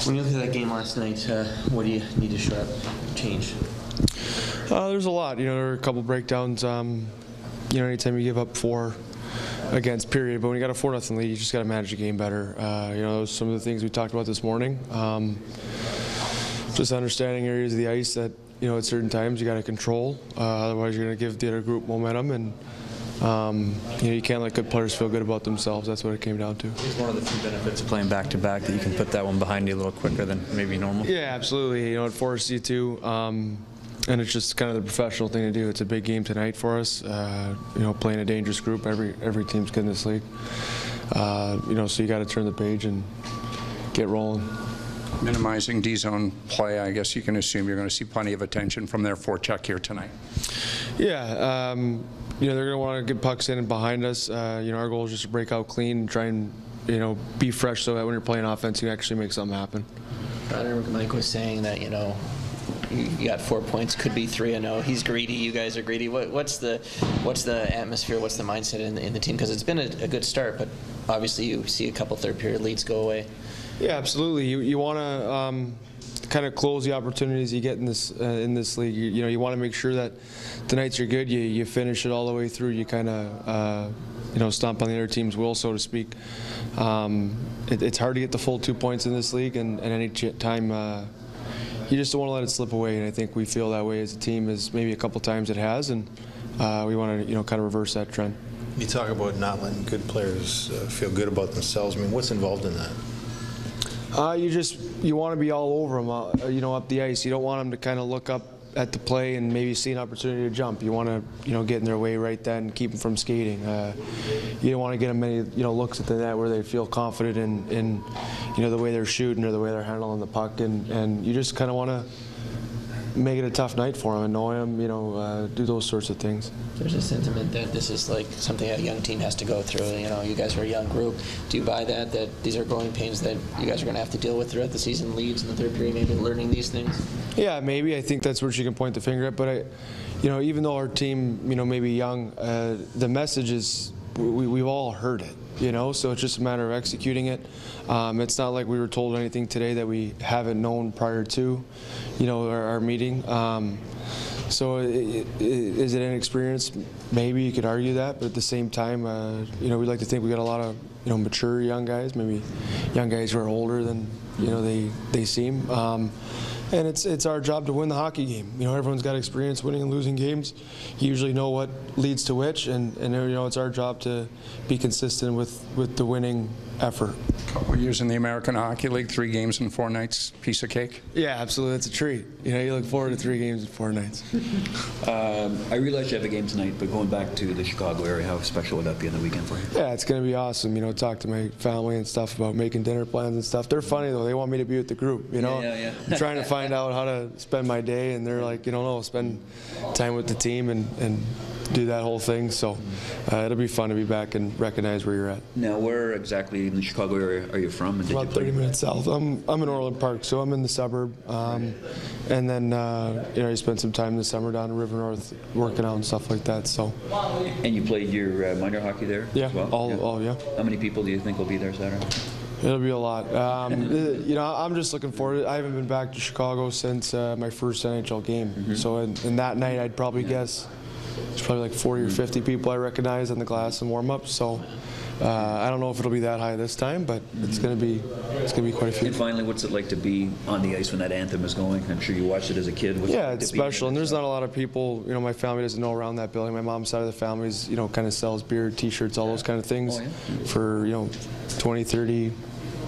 When you look at that game last night, what do you need to show up, change? There's a lot. There were a couple breakdowns. Anytime you give up 4 against period, but when you got a 4-0 lead, you just got to manage the game better. Those some of the things we talked about this morning. Just understanding areas of the ice that at certain times you got to control. Otherwise, you're going to give the other group momentum, and you can't let good players feel good about themselves. That's what it came down to. It's one of the few benefits of playing back-to-back that you can put that one behind you a little quicker than maybe normal. Yeah, absolutely. It forces you to. And it's just kind of the professional thing to do. It's a big game tonight for us. Playing a dangerous group. Every team's good in this league. So you got to turn the page and get rolling. Minimizing D-zone play, I guess you can assume you're going to see plenty of attention from their forecheck here tonight. Yeah, they're going to want to get pucks in and behind us. Our goal is just to break out clean and try and be fresh so that when you're playing offense, you can actually make something happen. I remember Mike was saying that you got 4 points, could be 3-0. He's greedy. You guys are greedy. What's the atmosphere? What's the mindset in the team? Because it's been a good start, but obviously you see a couple third period leads go away. Yeah, absolutely. You want to kind of close the opportunities you get in this league. You want to make sure that the nights are good. You finish it all the way through. You kind of stomp on the other team's will, so to speak. It's hard to get the full 2 points in this league, and any time. You just don't want to let it slip away, and I think we feel that way as a team, as maybe a couple times it has, and we want to kind of reverse that trend. You talk about not letting good players feel good about themselves. I mean, what's involved in that? You want to be all over them, up the ice. You don't want them to kind of look up at the play and maybe see an opportunity to jump. You want to, get in their way right then and keep them from skating. You don't want to get them many, looks at the net where they feel confident in the way they're shooting or the way they're handling the puck, and you just kind of want to make it a tough night for them, annoy them, do those sorts of things. There's a sentiment that this is like something a young team has to go through. You guys are a young group. Do you buy that these are growing pains that you guys are going to have to deal with throughout the season, leads in the third period, maybe learning these things? Yeah, maybe. I think that's where you can point the finger at. But even though our team, may be young, the message is we've all heard it. So it's just a matter of executing it. It's not like we were told anything today that we haven't known prior to, our meeting. So is it inexperienced? Maybe you could argue that, but at the same time, we'd like to think we got a lot of, mature young guys, maybe young guys who are older than, they seem. And it's our job to win the hockey game. Everyone's got experience winning and losing games. You usually know what leads to which, and it's our job to be consistent with the winning effort. A couple of years in the American Hockey League, 3 games in 4 nights, piece of cake. Yeah, absolutely. It's a treat. You look forward to 3 games in 4 nights. I realize you have a game tonight, but going back to the Chicago area, how special would that be on the weekend for you? Yeah, it's going to be awesome. Talk to my family and stuff about making dinner plans and stuff. They're funny though. They want me to be with the group. Yeah. I'm trying to find out how to spend my day, and they're like, no, spend time with the team and do that whole thing. So it'll be fun to be back and recognize where you're at. Now, where exactly in the Chicago area are you from? And about 30 minutes south. I'm in Orland Park, so I'm in the suburb. And then I spent some time this summer down in River North working out and stuff like that. So. And you played your minor hockey there? Yeah. As well? Yeah. How many people do you think will be there Saturday? It'll be a lot. I'm just looking forward to it. I haven't been back to Chicago since my first NHL game. So in that night, I'd probably guess there's probably like 40 or 50 people I recognize on the glass and warm-up. So I don't know if it'll be that high this time, but it's going to be quite a few. And finally, what's it like to be on the ice when that anthem is going? I'm sure you watched it as a kid. Yeah, it's special, and there's not a lot of people. My family doesn't know around that building. My mom's side of the family is, kind of sells beer, T-shirts, all those kind of things for 20, 30.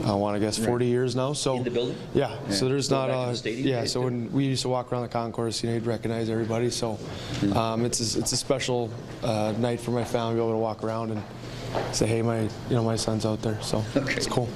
I want to guess 40 years now. So in the building? Yeah. So there's not the stadium, so when we used to walk around the concourse, you'd recognize everybody. So it's a special night for my family to be able to walk around and say, hey, my son's out there. So it's cool.